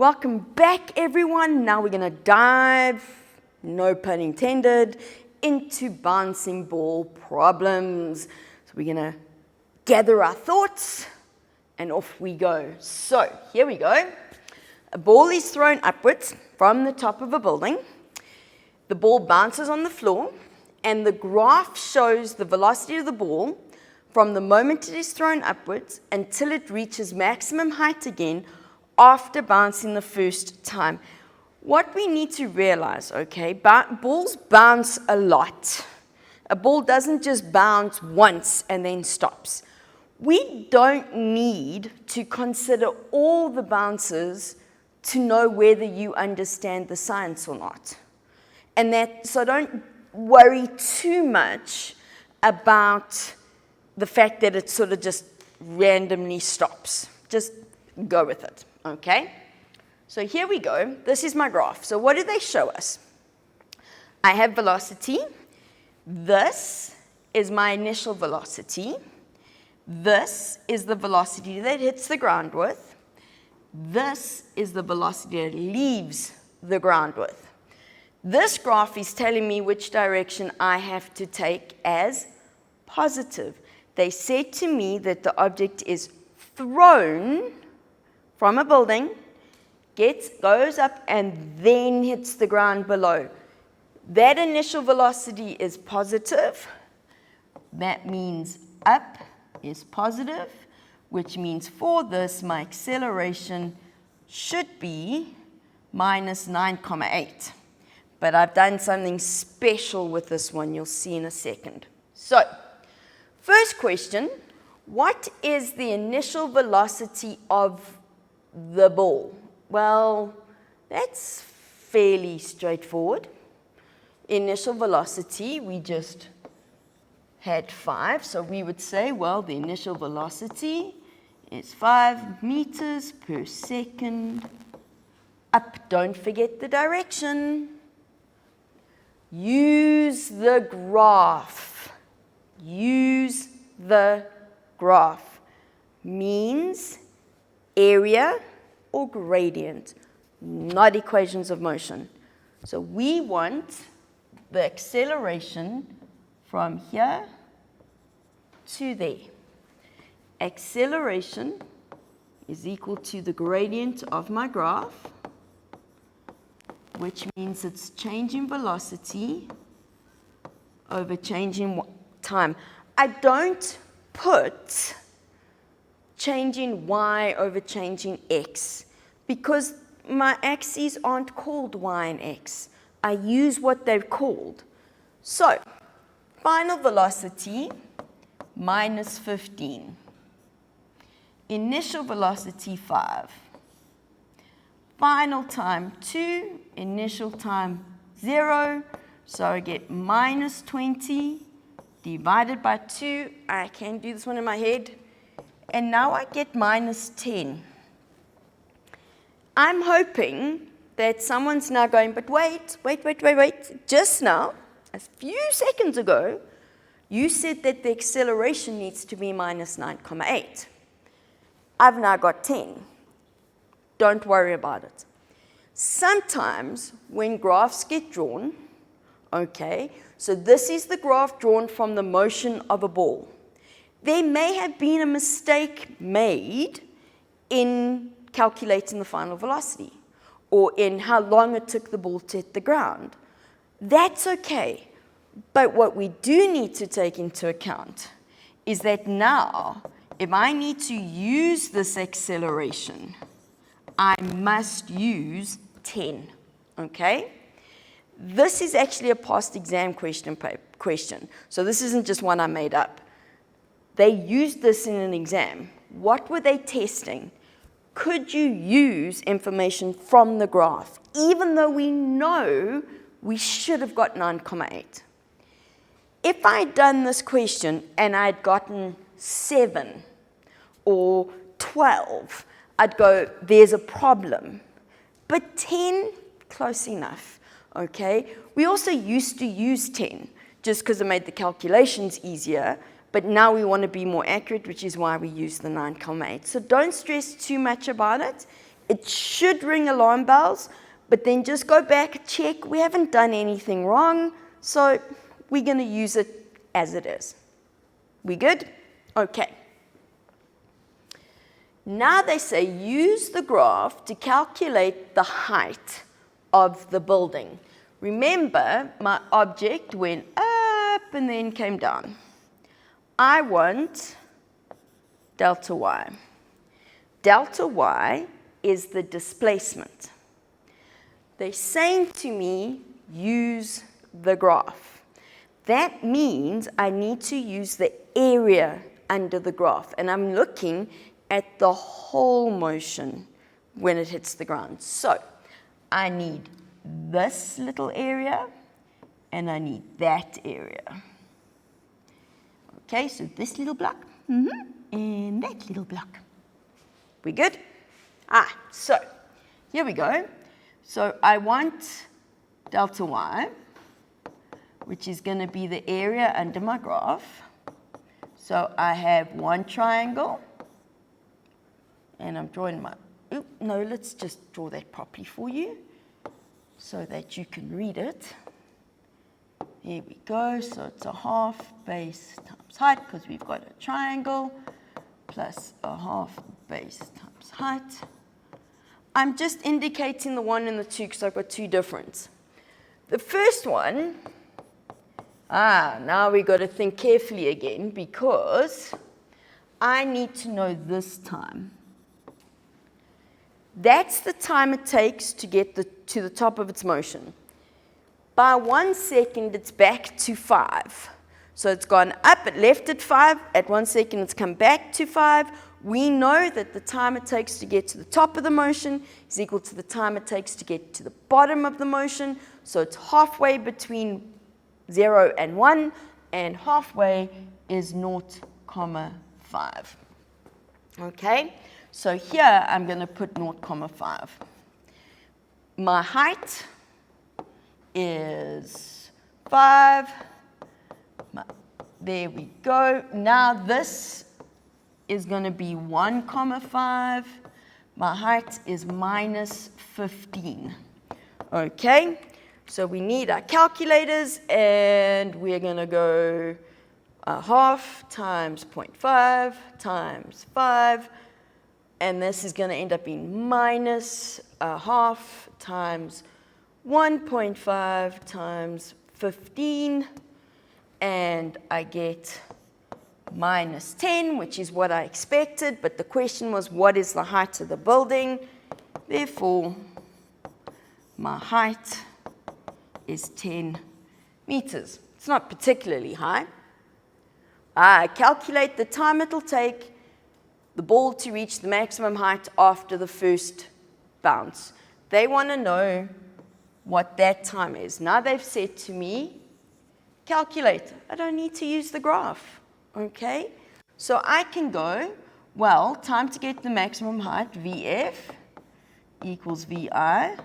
Welcome back, everyone. Now we're going to dive, no pun intended, into bouncing ball problems. So we're going to gather our thoughts and off we go. So here we go. A ball is thrown upwards from the top of a building. The ball bounces on the floor, and the graph shows the velocity of the ball from the moment it is thrown upwards until it reaches maximum height again after bouncing the first time. What we need to realize, okay, balls bounce a lot. A ball doesn't just bounce once and then stops. We don't need to consider all the bounces to know whether you understand the science or not. So don't worry too much about the fact that it sort of just randomly stops. Just go with it, okay? So here we go. This is my graph. So what do they show us? I have velocity. This is my initial velocity. This is the velocity that hits the ground with. This is the velocity that leaves the ground with. This graph is telling me which direction I have to take as positive. They said to me that the object is thrown from a building, goes up, and then hits the ground below. That initial velocity is positive. That means up is positive, which means for this, my acceleration should be minus 9,8. But I've done something special with this one. You'll see in a second. So, first question, what is the initial velocity of the ball? Well, that's fairly straightforward. Initial velocity, we just had 5, so we would say, well, the initial velocity is 5 meters per second. Up, don't forget the direction. Use the graph. Use the graph. Means area or gradient, not equations of motion. So we want the acceleration from here to there. Acceleration is equal to the gradient of my graph, which means it's changing velocity over changing time. I don't put changing y over changing x because my axes aren't called y and x. I use what they're called. So, final velocity, minus 15. Initial velocity, 5. Final time, 2. Initial time, 0. So I get minus 20 divided by 2. I can do this one in my head. And now I get minus 10. I'm hoping that someone's now going, but wait. Just now, a few seconds ago, you said that the acceleration needs to be minus 9,8. I've now got 10. Don't worry about it. Sometimes when graphs get drawn, okay, so this is the graph drawn from the motion of a ball. There may have been a mistake made in calculating the final velocity or in how long it took the ball to hit the ground. That's okay. But what we do need to take into account is that now, if I need to use this acceleration, I must use 10, okay? This is actually a past exam question. So this isn't just one I made up. They used this in an exam. What were they testing? Could you use information from the graph, even though we know we should have got 9,8? If I'd done this question and I'd gotten 7 or 12, I'd go, there's a problem. But 10, close enough, okay? We also used to use 10 just because it made the calculations easier. But now we want to be more accurate, which is why we use the 9,8. So don't stress too much about it. it should ring alarm bells, but then just go back and check. We haven't done anything wrong, so we're going to use it as it is. We good? Okay. Now they say use the graph to calculate the height of the building. Remember, my object went up and then came down. I want delta y. Delta y is the displacement. They're saying to me, use the graph. That means I need to use the area under the graph, and I'm looking at the whole motion when it hits the ground. So I need this little area, and I need that area. Okay, so this little block, and that little block. We good? So here we go. So I want delta y, which is going to be the area under my graph. So I have one triangle, and I'm drawing my, no, let's just draw that properly for you so that you can read it. Here we go, so it's a half base times height, because we've got a triangle, plus a half base times height. I'm just indicating the 1 and the 2 because I've got two different. The first one, now we've got to think carefully again, because I need to know this time. That's the time it takes to get to the top of its motion. By 1 second, it's back to 5. So it's gone up, it left at 5. At 1 second, it's come back to 5. We know that the time it takes to get to the top of the motion is equal to the time it takes to get to the bottom of the motion. So it's halfway between 0 and 1, and halfway is 0,5. Okay, so here I'm going to put 0,5. My height is 5. There we go. Now this is going to be 1,5. My height is minus 15. Okay, so we need our calculators, and we're going to go a half times 0.5 times 5, and this is going to end up being minus a half times 1.5 times 15, and I get minus 10, which is what I expected, but the question was, what is the height of the building? Therefore, my height is 10 meters. It's not particularly high. I calculate the time it'll take the ball to reach the maximum height after the first bounce. They want to know what that time is. Now they've said to me, calculate. I don't need to use the graph. Okay, so I can go, well, time to get the maximum height, VF, equals VI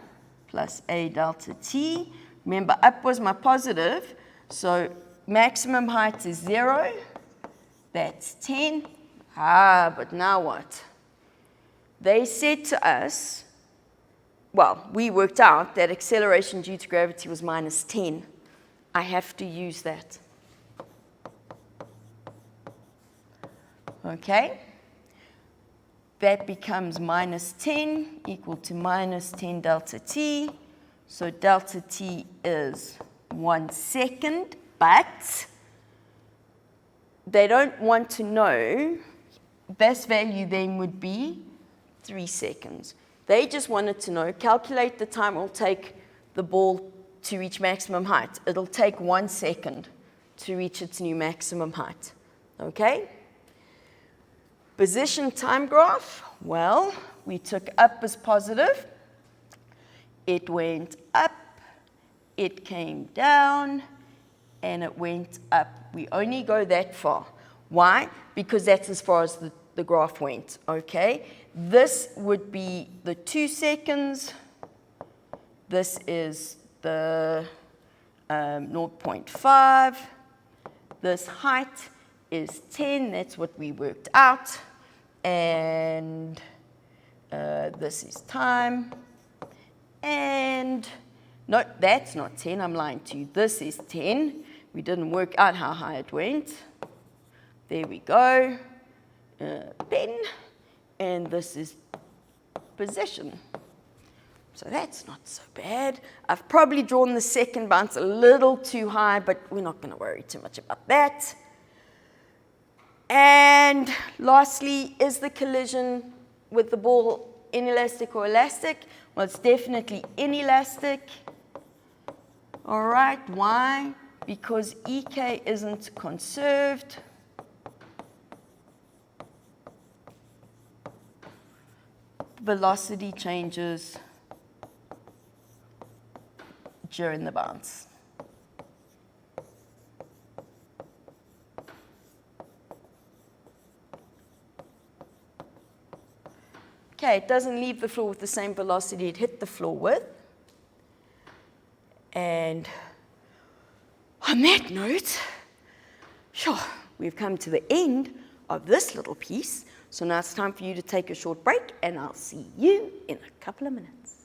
plus A delta T. Remember, up was my positive, so maximum height is 0. That's 10. But now what? They said to us, well, we worked out that acceleration due to gravity was minus 10. I have to use that. Okay, that becomes minus 10 equal to minus 10 delta t. So delta t is 1 second, but they don't want to know, best value then would be 3 seconds. They just wanted to know, calculate the time it will take the ball to reach maximum height. It'll take 1 second to reach its new maximum height. Okay? Position time graph, well, we took up as positive. It went up, it came down, and it went up. We only go that far. Why? Because that's as far as the graph went, okay? This would be the 2 seconds. This is the 0.5. This height is 10. That's what we worked out. And This is time. And no, that's not 10, I'm lying to you. This is 10. We didn't work out how high it went. There we go. Pen. And this is position. So that's not so bad. I've probably drawn the second bounce a little too high, but we're not going to worry too much about that. And lastly, is the collision with the ball inelastic or elastic? Well, it's definitely inelastic. All right, why? Because EK isn't conserved. Velocity changes during the bounce. Okay, it doesn't leave the floor with the same velocity it hit the floor with. And on that note, sure, we've come to the end of this little piece. So now it's time for you to take a short break, and I'll see you in a couple of minutes.